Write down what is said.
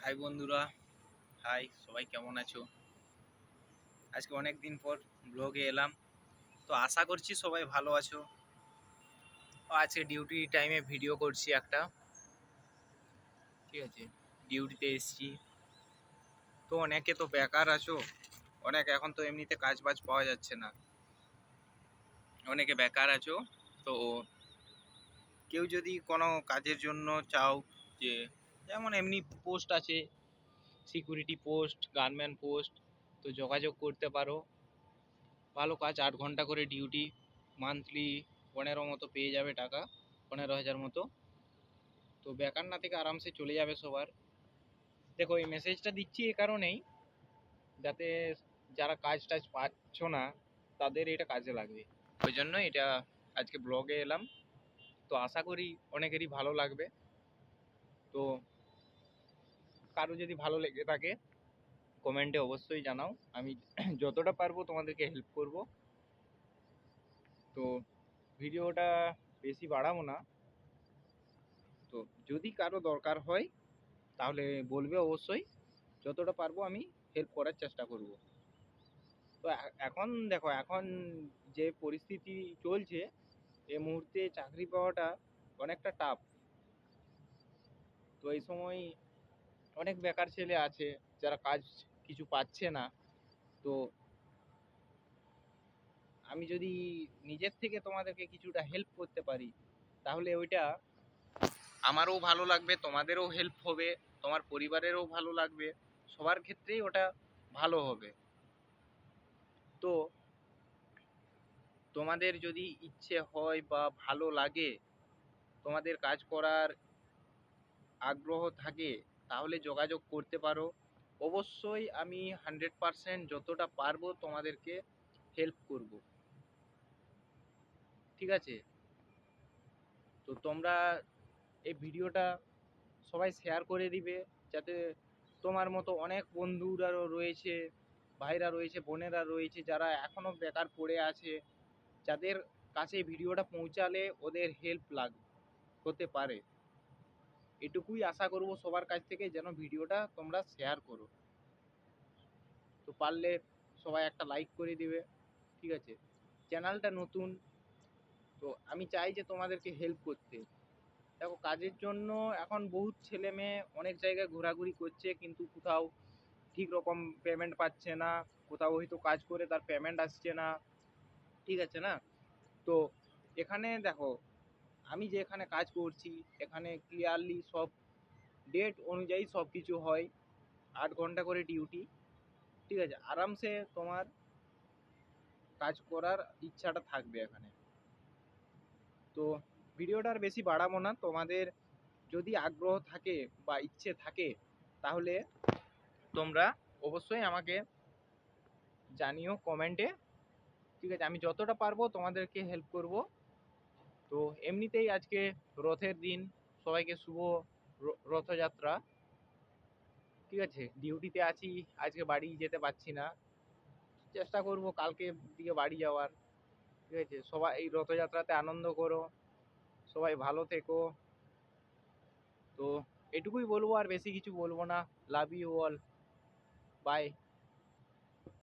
High বন্ধুরা, high সবাই, কেমন আছো? আজকে অনেক দিন পর ব্লগে এলাম। তো আশা করছি সবাই ভালো আছো। আজকে ডিউটি টাইমে ভিডিও করছি একটা, ঠিক আছে। ডিউটিতে এসেছি। তো অনেকে তো বেকার আছো, অনেক এখন তো এমনিতে কাজ বাজ পাওয়া যাচ্ছে না, অনেকে বেকার আছো। তো কেউ যদি কোনো কাজের জন্য চাও, যে যেমন এমনি পোস্ট আছে, সিকিউরিটি পোস্ট, গানম্যান পোস্ট, তো যোগাযোগ করতে পারো। ভালো কাজ, 8 ঘন্টা করে ডিউটি, মান্থলি 15 মতো পেয়ে যাবে টাকা, 15,000 মতো। তো বেকার না থেকে আরামসে চলে যাবে সবার। দেখো, এই মেসেজটা দিচ্ছি এ কারণেই, যাতে যারা কাজ টাজ পাচ্ছ না তাদের এটা কাজে লাগবে, ওই জন্য এটা আজকে ব্লগে এলাম। তো আশা করি অনেকেরই ভালো লাগবে। তো কারো যদি ভালো লেগে থাকে কমেন্টে অবশ্যই জানাও, আমি যতটা পারবো তোমাদেরকে হেল্প করব। তো ভিডিওটা বেশি বাড়াবো না। তো যদি কারো দরকার হয় তাহলে বলবে অবশ্যই, যতটা পারবো আমি হেল্প করার চেষ্টা করব। তো এখন দেখো, এখন যে পরিস্থিতি চলছে, এই মুহূর্তে চাকরি পাওয়াটা অনেকটা টাফ। তো এই সময় অনেক বেকার ছেলে আছে যারা কাজ কিছু পাচ্ছে না। তো আমি যদি নিজের থেকে তোমাদেরকে কিছুটা হেল্প করতে পারি, তাহলে ওইটা আমারও ভালো লাগবে, তোমাদেরও হেল্প হবে, তোমার পরিবারেরও ভালো লাগবে, সবার ক্ষেত্রেই ওটা ভালো হবে। তো তোমাদের যদি ইচ্ছে হয় বা ভালো লাগে, তোমাদের কাজ করার আগ্রহ থাকে, তাহলে যোগাযোগ করতে পারো। অবশ্যই আমি 100% যতটা পারবো তোমাদেরকে হেল্প করব, ঠিক আছে। তো তোমরা এই ভিডিওটা সবাই শেয়ার করে দিবে, যাতে তোমার মতো অনেক বন্ধুরাও রয়েছে, ভাইরা রয়েছে, বোনেরা রয়েছে, যারা এখনো বেকার পড়ে আছে, যাদের কাছে ভিডিওটা পৌঁছালে ওদের হেল্প হতে পারে। এটুকুই আশা করব সবার কাছ থেকে, যেন ভিডিওটা তোমরা শেয়ার করো। তো পারলে সবাই একটা লাইক করে দিবে, ঠিক আছে। চ্যানেলটা নতুন, তো আমি চাই যে তোমাদেরকে হেল্প করতে। দেখো, কাজের জন্য এখন বহুত ছেলে মেয়ে অনেক জায়গায় ঘোরাঘুরি করছে, কিন্তু কোথাও ঠিক রকম পেমেন্ট পাচ্ছে না, কোথাও হয়তো কাজ করে তার পেমেন্ট আসছে না, ঠিক আছে না। তো এখানে দেখো, আমি যে এখানে কাজ করছি, এখানে ক্লিয়ারলি সব ডেট অনুযায়ী সব কিছু হয়, 8 ঘন্টা করে ডিউটি, ঠিক আছে। আরামসে তোমার কাজ করার ইচ্ছাটা থাকবে এখানে। তো ভিডিওটা আর বেশি বাড়াবো না। তোমাদের যদি আগ্রহ থাকে বা ইচ্ছে থাকে, তাহলে তোমরা অবশ্যই আমাকে জানিও কমেন্টে, ঠিক আছে। আমি যতটা পারবো তোমাদেরকে হেল্প করব। তো এমনিতেই আজকে রথের দিন, সবাইকে শুভ রথযাত্রা, ঠিক আছে। ডিউটিতে আছি, আজকে বাড়ি যেতে পারছি না, চেষ্টা করব কালকে দিকে বাড়ি যাওয়ার, ঠিক আছে। সবাই এই রথযাত্রাতে আনন্দ করো, সবাই ভালো থেকো। তো এটুকুই বলবো, আর বেশি কিছু বলবো না। Love you all, by.